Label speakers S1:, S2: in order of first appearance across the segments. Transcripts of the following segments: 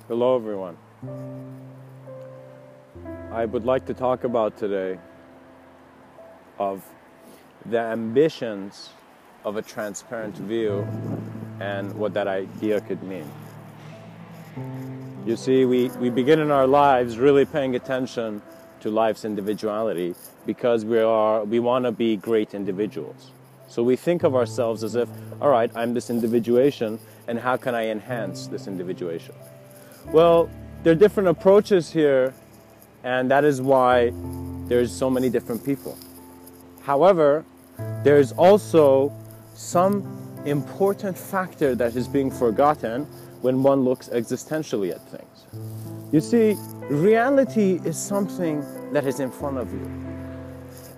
S1: Hello everyone. I would like to talk about today of the ambitions of a transparent view and what that idea could mean. You see, we begin in our lives really paying attention to life's individuality because we want to be great individuals. So we think of ourselves as if, all right, I'm this individuation, and how can I enhance this individuation? Well, there are different approaches here, and that is why there's so many different people. However, there's also some important factor that is being forgotten when one looks existentially at things. You see, reality is something that is in front of you.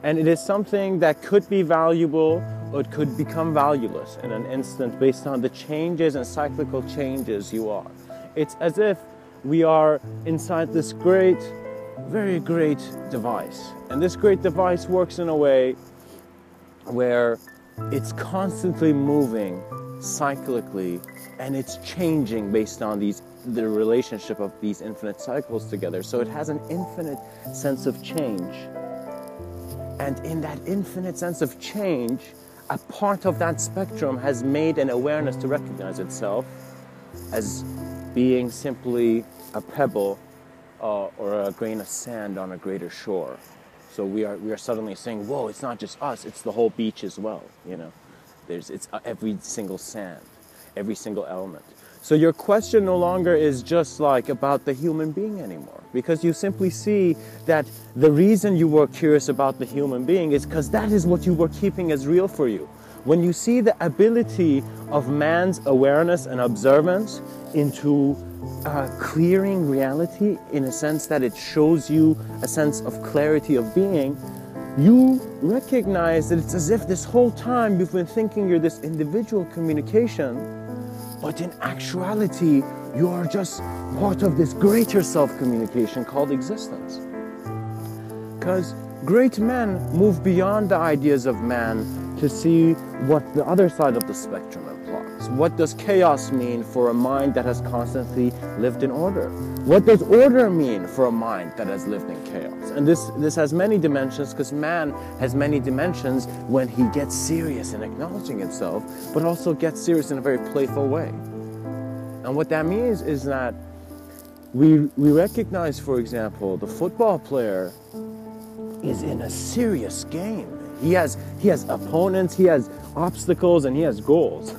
S1: And it is something that could be valuable or it could become valueless in an instant based on the changes and cyclical changes you are. It's as if we are inside this great, very great device. And this great device works in a way where it's constantly moving cyclically and it's changing based on the relationship of these infinite cycles together. So it has an infinite sense of change. And in that infinite sense of change, a part of that spectrum has made an awareness to recognize itself as being simply a pebble or a grain of sand on a greater shore. So we are suddenly saying, whoa, it's not just us, it's the whole beach as well, you know. It's every single sand, every single element. So your question no longer is just like about the human being anymore, because you simply see that the reason you were curious about the human being is because that is what you were keeping as real for you. When you see the ability of man's awareness and observance into clearing reality in a sense that it shows you a sense of clarity of being, you recognize that it's as if this whole time you've been thinking you're this individual communication, but in actuality, you are just part of this greater self-communication called existence. Because great men move beyond the ideas of man to see what the other side of the spectrum implies. What does chaos mean for a mind that has constantly lived in order? What does order mean for a mind that has lived in chaos? And this has many dimensions, because man has many dimensions when he gets serious in acknowledging himself, but also gets serious in a very playful way. And what that means is that we recognize, for example, the football player is in a serious game. He has opponents, he has obstacles, and he has goals.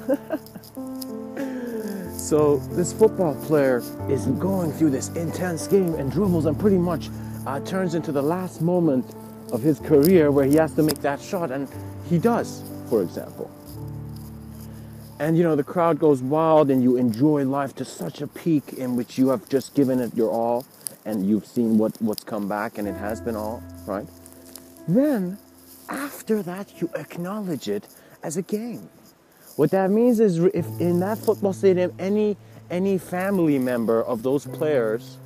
S1: So this football player is going through this intense game and dribbles and pretty much turns into the last moment of his career where he has to make that shot, and he does, for example. And you know, the crowd goes wild and you enjoy life to such a peak in which you have just given it your all and you've seen what's come back, and it has been all, right? Then, after that, you acknowledge it as a game. What that means is if in that football stadium, any family member of those players,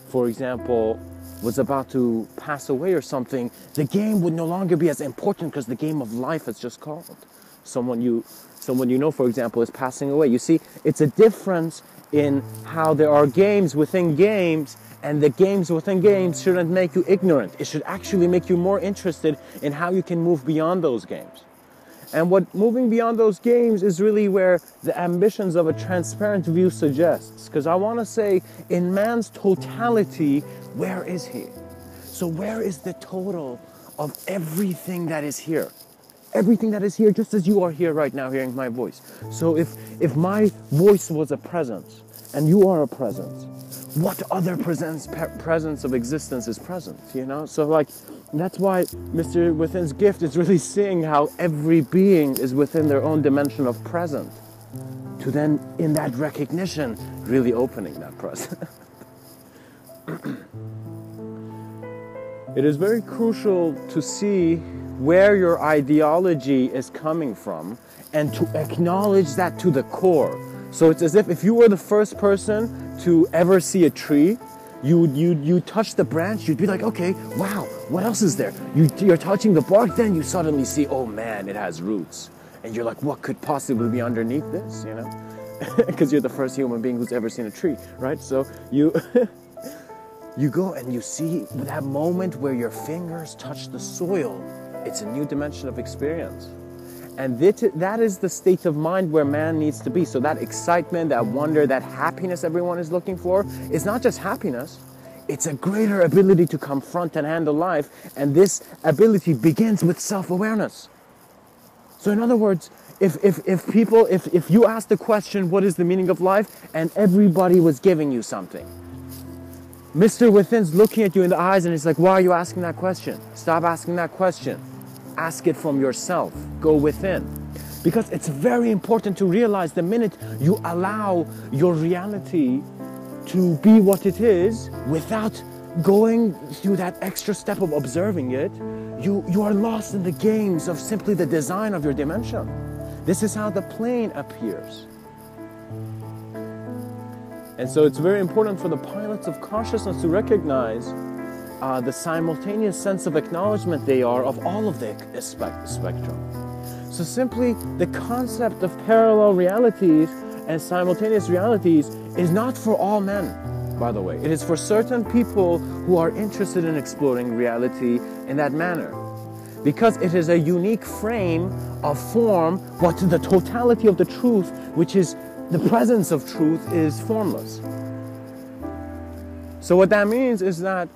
S1: for example, was about to pass away or something, the game would no longer be as important because the game of life has just called. Someone you know, for example, is passing away. You see, it's a difference in how there are games within games, and the games within games shouldn't make you ignorant. It should actually make you more interested in how you can move beyond those games. And what moving beyond those games is really where the ambitions of a transparent view suggests. Because I want to say, in man's totality, where is he? So where is the total of everything that is here? Everything that is here, just as you are here right now hearing my voice. So if my voice was a presence, and you are a presence, what other presence of existence is present, you know? So like, that's why Mr.Within's gift is really seeing how every being is within their own dimension of present, to then, in that recognition, really opening that present. It is very crucial to see where your ideology is coming from and to acknowledge that to the core. So it's as if you were the first person to ever see a tree, you touch the branch, you'd be like, okay, wow, what else is there? You're touching the bark, then you suddenly see, oh man, it has roots. And you're like, what could possibly be underneath this, you know? because you're the first human being who's ever seen a tree, right? So you you go and you see that moment where your fingers touch the soil. It's a new dimension of experience. And that is the state of mind where man needs to be. So that excitement, that wonder, that happiness everyone is looking for is not just happiness. It's a greater ability to confront and handle life. And this ability begins with self-awareness. So in other words, if you ask the question, what is the meaning of life? And everybody was giving you something. Mr. Within's looking at you in the eyes and he's like, why are you asking that question? Stop asking that question. Ask it from yourself. Go within. Because it's very important to realize the minute you allow your reality to be what it is without going through that extra step of observing it, you are lost in the games of simply the design of your dimension. This is how the plane appears. And so it's very important for the pilots of consciousness to recognize the simultaneous sense of acknowledgement they are of all of the spectrum. So simply the concept of parallel realities and simultaneous realities is not for all men, by the way. It is for certain people who are interested in exploring reality in that manner. Because it is a unique frame of form, but the totality of the truth, which is the presence of truth, is formless. So what that means is that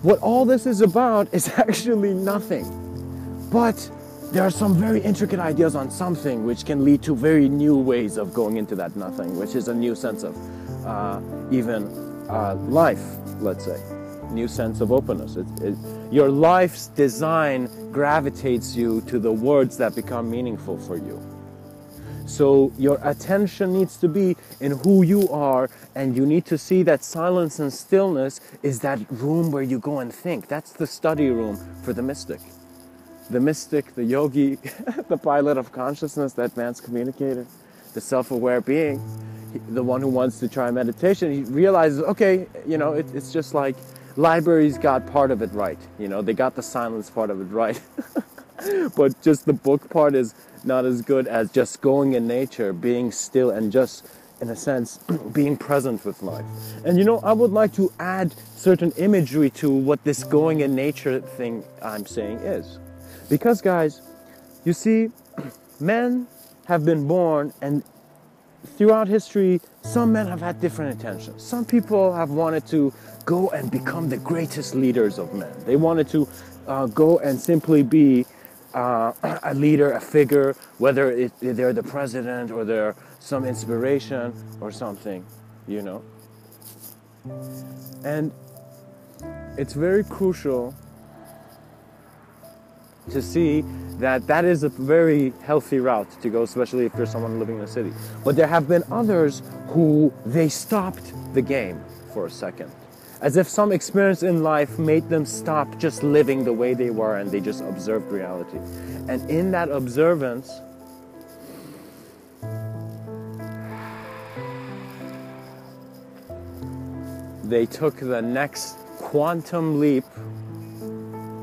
S1: what all this is about is actually nothing. But there are some very intricate ideas on something which can lead to very new ways of going into that nothing, which is a new sense of life, let's say. New sense of openness. Your life's design gravitates you to the words that become meaningful for you. So your attention needs to be in who you are, and you need to see that silence and stillness is that room where you go and think. That's the study room for the mystic. The mystic, the yogi, the pilot of consciousness, the advanced communicator, the self-aware being, the one who wants to try meditation, he realizes, okay, it's just like libraries got part of it right. They got the silence part of it right. But just the book part is not as good as just going in nature, being still, and just, in a sense, being present with life. And I would like to add certain imagery to what this going in nature thing I'm saying is. Because, guys, you see, men have been born, and throughout history, some men have had different intentions. Some people have wanted to go and become the greatest leaders of men. They wanted to go and simply be a leader, a figure, whether they're the president or they're some inspiration or something, And it's very crucial to see that is a very healthy route to go, especially if you're someone living in a city. But there have been others who they stopped the game for a second. As if some experience in life made them stop just living the way they were, and they just observed reality. And in that observance, they took the next quantum leap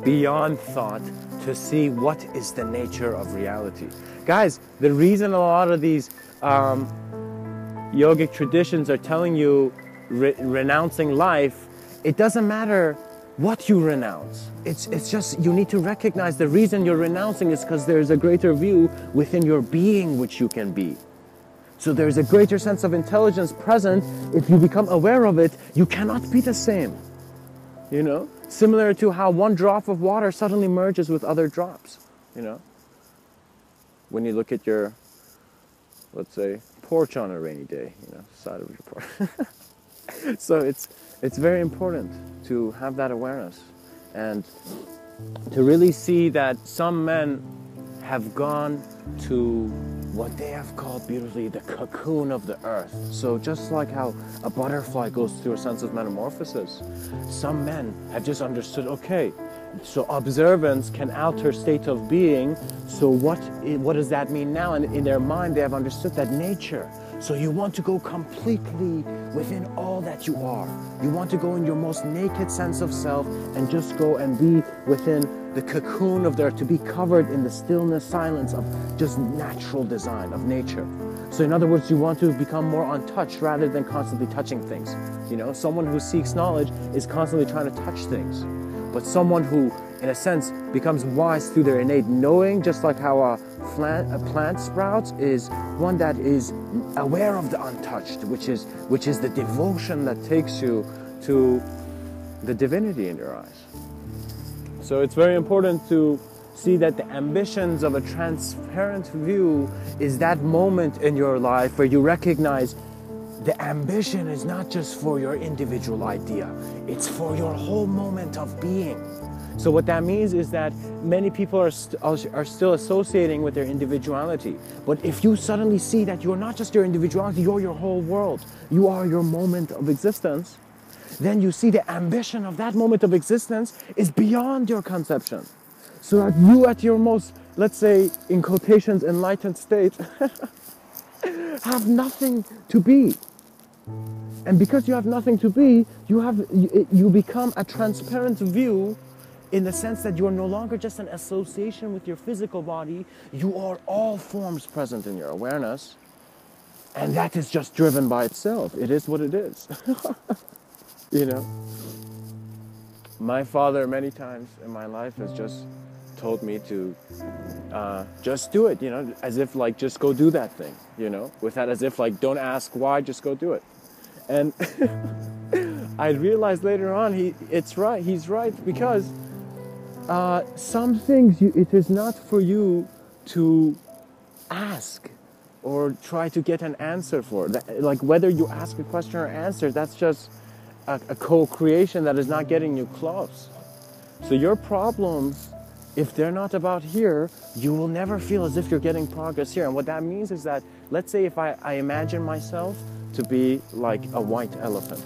S1: beyond thought to see what is the nature of reality. Guys, the reason a lot of these yogic traditions are telling you renouncing life, it doesn't matter what you renounce. It's just you need to recognize the reason you're renouncing is because there's a greater view within your being which you can be. So there's a greater sense of intelligence present. If you become aware of it, you cannot be the same. Similar to how one drop of water suddenly merges with other drops. When you look at your, let's say, porch on a rainy day, side of your porch. So it's very important to have that awareness and to really see that some men have gone to what they have called beautifully the cocoon of the earth. So just like how a butterfly goes through a sense of metamorphosis, some men have just understood, okay, so observance can alter state of being, so what does that mean now? And in their mind they have understood that nature. So you want to go completely within all that you are. You want to go in your most naked sense of self and just go and be within the cocoon of there, to be covered in the stillness, silence of just natural design of nature. So in other words, you want to become more untouched rather than constantly touching things. You know, someone who seeks knowledge is constantly trying to touch things. But someone who, in a sense, becomes wise through their innate knowing, just like how a plant sprouts, is one that is aware of the untouched, which is the devotion that takes you to the divinity in your eyes. So it's very important to see that the ambitions of a transparent view is that moment in your life where you recognize the ambition is not just for your individual idea, it's for your whole moment of being. So what that means is that many people are still associating with their individuality. But if you suddenly see that you're not just your individuality, you're your whole world, you are your moment of existence, then you see the ambition of that moment of existence is beyond your conception. So that you at your most, let's say, in quotations, enlightened state, have nothing to be. And because you have nothing to be, you become a transparent view in the sense that you are no longer just an association with your physical body, you are all forms present in your awareness, and that is just driven by itself. It is what it is. You know? My father many times in my life has just told me to just do it, you know, as if like just go do that thing, you know, with that as if like don't ask why, just go do it. And I realized later on he's right, because some things it is not for you to ask or try to get an answer for. Like whether you ask a question or answer, that's just a co-creation that is not getting you close. So your problems, if they're not about here, you will never feel as if you're getting progress here. And what that means is that, let's say if I imagine myself to be like a white elephant.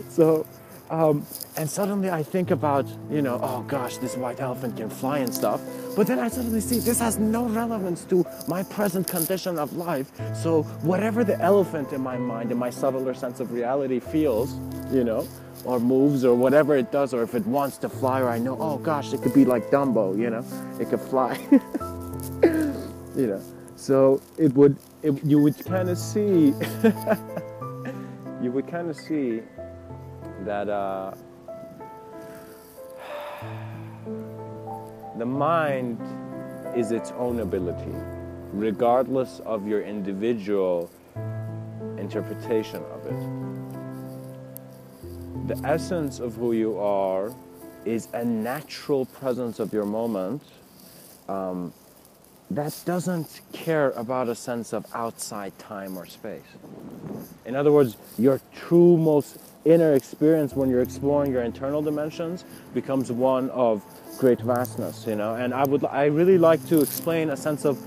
S1: So, and suddenly I think about, you know, oh gosh, this white elephant can fly and stuff. But then I suddenly see this has no relevance to my present condition of life. So whatever the elephant in my mind, in my subtler sense of reality feels, you know, or moves or whatever it does, or if it wants to fly, or I know, oh gosh, it could be like Dumbo, you know, it could fly. You know, so you would kind of see, that the mind is its own ability, regardless of your individual interpretation of it. The essence of who you are is a natural presence of your moment that doesn't care about a sense of outside time or space. In other words, your true, most inner experience when you're exploring your internal dimensions becomes one of great vastness, you know. And I really like to explain a sense of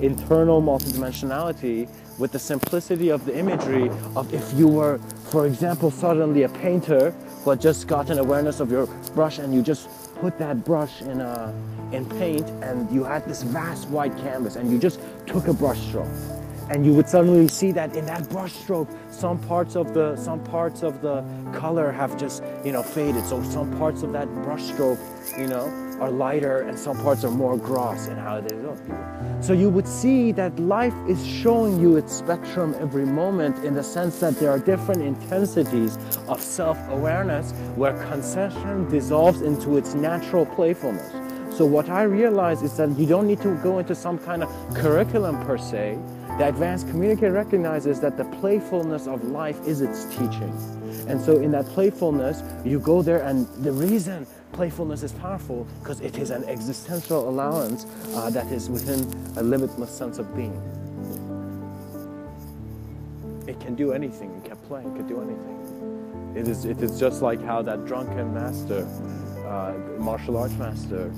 S1: internal multidimensionality with the simplicity of the imagery of if you were, for example, suddenly a painter who had just gotten awareness of your brush, and you just put that brush in paint, and you had this vast white canvas, and you just took a brush stroke, and you would suddenly see that in that brush stroke, some parts of the color have just, you know, faded. So some parts of that brush stroke, you know, are lighter, and some parts are more gross in how they look. So you would see that life is showing you its spectrum every moment, in the sense that there are different intensities of self-awareness where concession dissolves into its natural playfulness. So what I realize is that you don't need to go into some kind of curriculum per se. The advanced communicator recognizes that the playfulness of life is its teaching. And so in that playfulness, you go there, and the reason playfulness is powerful because it is an existential allowance that is within a limitless sense of being. It can do anything. It can play. It can do anything. It is just like how that drunken master, martial arts master,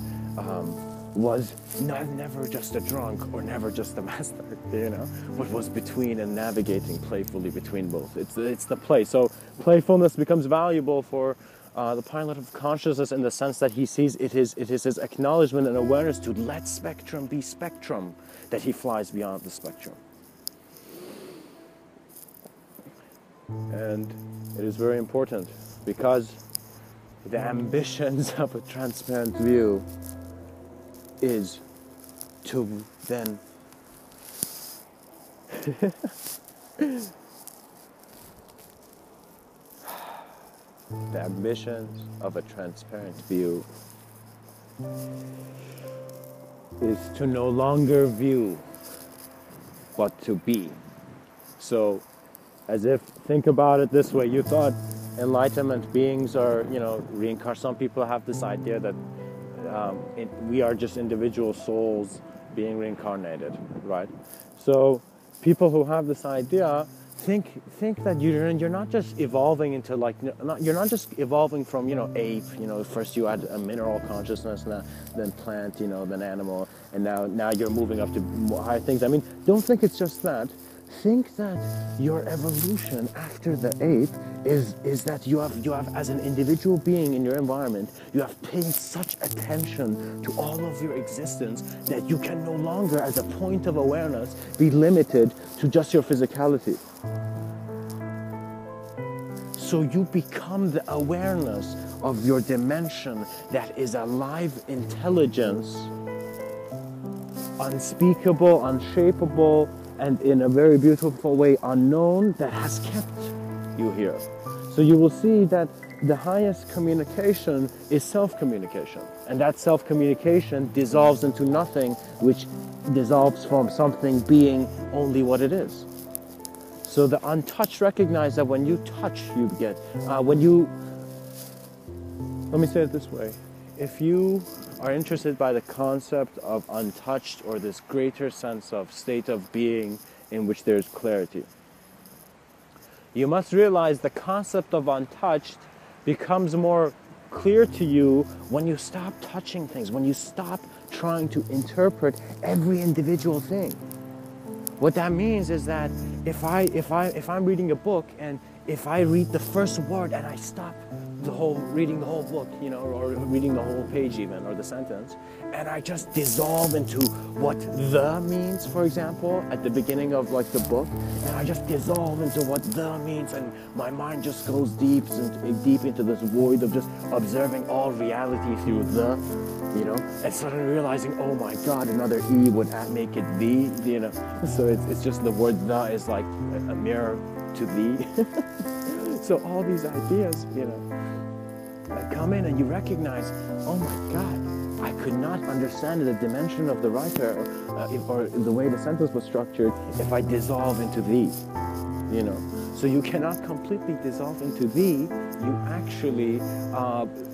S1: was never just a drunk or never just a master, you know, but was between and navigating playfully between both. It's the play. So playfulness becomes valuable for the pilot of consciousness, in the sense that he sees it is his acknowledgement and awareness to let spectrum be spectrum, that he flies beyond the spectrum. And it is very important, because the ambitions of a transparent view is to then The ambitions of a transparent view is to no longer view, but to be. So, as if, think about it this way, you thought enlightenment beings are, reincarnated. Some people have this idea that we are just individual souls being reincarnated, right? So, people who have this idea think that you're not just evolving into you're not just evolving from ape, first you had a mineral consciousness, then plant, then animal, and now you're moving up to more higher things. I mean, don't think it's just that. Think that your evolution after the ape is that you have as an individual being in your environment, you have paid such attention to all of your existence that you can no longer, as a point of awareness, be limited to just your physicality. So you become the awareness of your dimension that is a live intelligence, unspeakable, unshapable, and in a very beautiful way unknown, that has kept you here. So you will see that the highest communication is self-communication. And that self-communication dissolves into nothing, which dissolves from something being only what it is. So the untouched recognize that when you touch, you get, let me say it this way. If you are interested by the concept of untouched, or this greater sense of state of being in which there is clarity, you must realize the concept of untouched becomes more clear to you when you stop touching things, when you stop trying to interpret every individual thing. What that means is that if I'm reading a book, and if I read the first word and I stop reading the whole book, or reading the whole page even, or the sentence, and I just dissolve into what the means, for example, at the beginning of the book, and I just dissolve into what the means, and my mind just goes deep into this void of just observing all reality through the, and suddenly realizing, oh my God, another E would make it the, so it's just the word the is like a mirror to thee. So all these ideas, come in, and you recognize, oh my God, I could not understand the dimension of the writer or the way the sentence was structured if I dissolve into thee, So you cannot completely dissolve into thee. You actually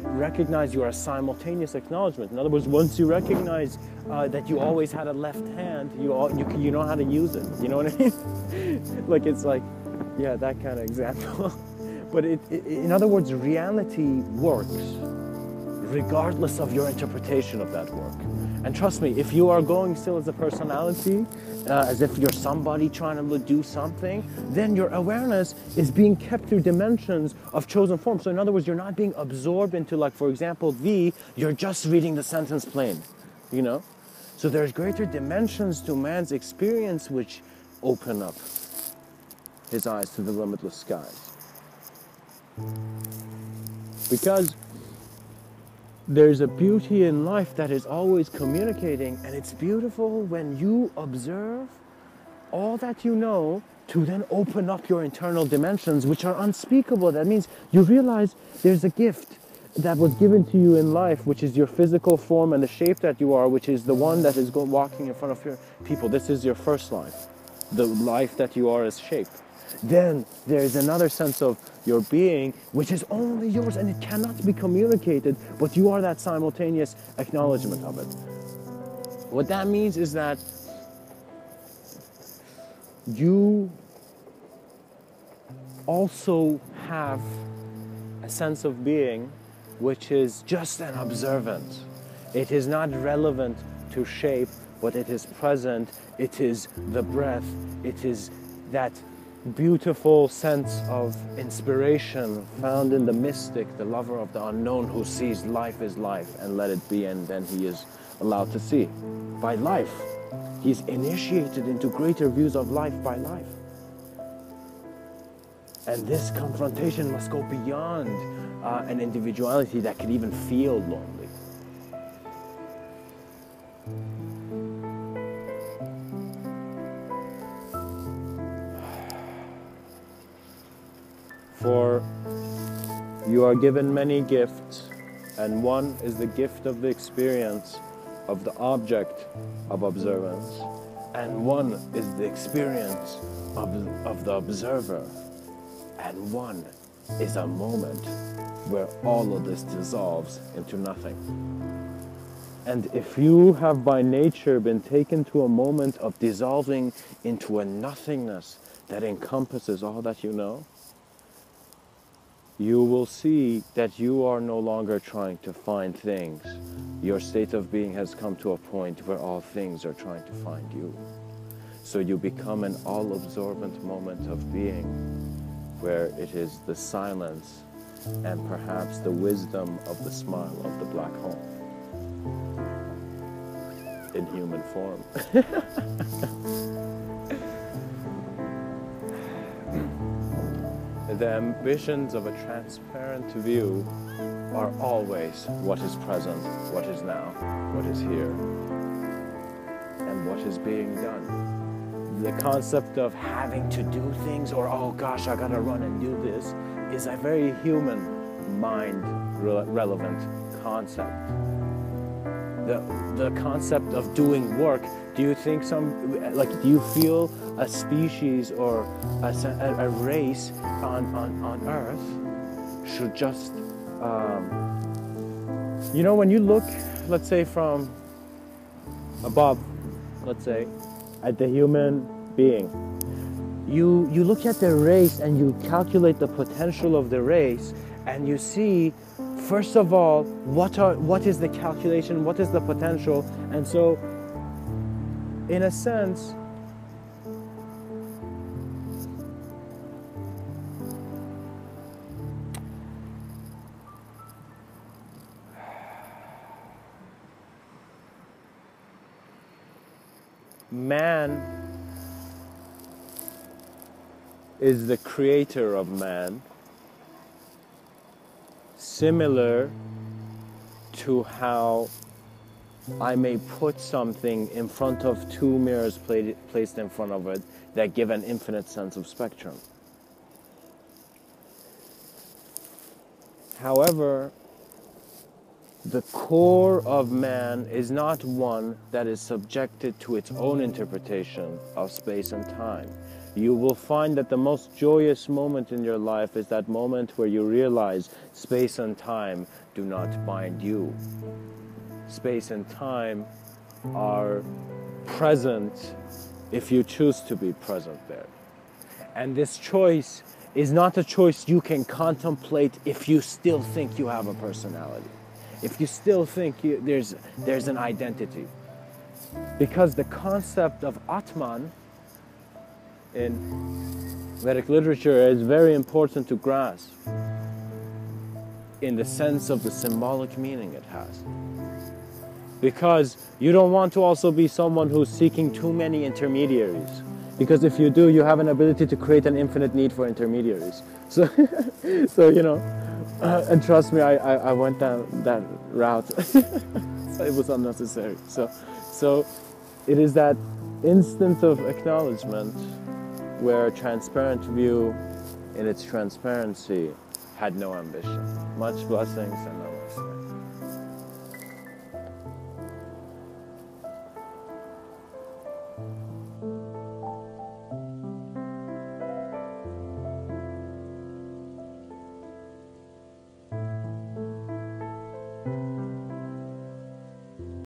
S1: recognize you are a simultaneous acknowledgement. In other words, once you recognize that you always had a left hand, you know how to use it. You know what I mean? It's that kind of example. But in other words, reality works regardless of your interpretation of that work. And trust me, if you are going still as a personality, as if you're somebody trying to do something, then your awareness is being kept through dimensions of chosen form. So in other words, you're not being absorbed into, for example, you're just reading the sentence plain, So there's greater dimensions to man's experience which open up his eyes to the limitless skies. Because there's a beauty in life that is always communicating, and it's beautiful when you observe all that you know to then open up your internal dimensions, which are unspeakable. That means you realize there's a gift that was given to you in life, which is your physical form and the shape that you are, which is the one that is walking in front of your people. This is your first life, the life that you are as shape. Then there's another sense of your being, which is only yours, and it cannot be communicated, but you are that simultaneous acknowledgement of it. What that means is that you also have a sense of being which is just an observant. It is not relevant to shape, but it is present. It is the breath. It is that beautiful sense of inspiration found in the mystic, the lover of the unknown, who sees life is life and let it be, and then he is allowed to see. By life, he's initiated into greater views of life by life. And this confrontation must go beyond an individuality that could even feel lonely. you are given many gifts, and one is the gift of the experience of the object of observance, and one is the experience of the observer, and one is a moment where all of this dissolves into nothing. And if you have by nature been taken to a moment of dissolving into a nothingness that encompasses all that you know, you will see that you are no longer trying to find things. Your state of being has come to a point where all things are trying to find you. So you become an all-absorbent moment of being, where it is the silence and perhaps the wisdom of the smile of the black hole in human form. The ambitions of a transparent view are always what is present, what is now, what is here, and what is being done. The concept of having to do things, or oh gosh, I gotta run and do this, is a very human mind relevant concept. The concept of doing work, do you think do you feel a species or a race on Earth should just, when you look, let's say from above, let's say, at the human being, you look at the race and you calculate the potential of the race, and you see, first of all, what is the calculation, what is the potential. And so, in a sense, man is the creator of man, similar to how I may put something in front of two mirrors placed in front of it that give an infinite sense of spectrum. However, the core of man is not one that is subjected to its own interpretation of space and time. You will find that the most joyous moment in your life is that moment where you realize space and time do not bind you. Space and time are present if you choose to be present there. And this choice is not a choice you can contemplate if you still think you have a personality, if you still think there's an identity. Because the concept of Atman in Vedic literature is very important to grasp in the sense of the symbolic meaning it has. Because you don't want to also be someone who's seeking too many intermediaries. Because if you do, you have an ability to create an infinite need for intermediaries. So, and trust me, I went down that route. So it was unnecessary. So it is that instant of acknowledgement where a transparent view in its transparency had no ambition. Much blessings and namaste.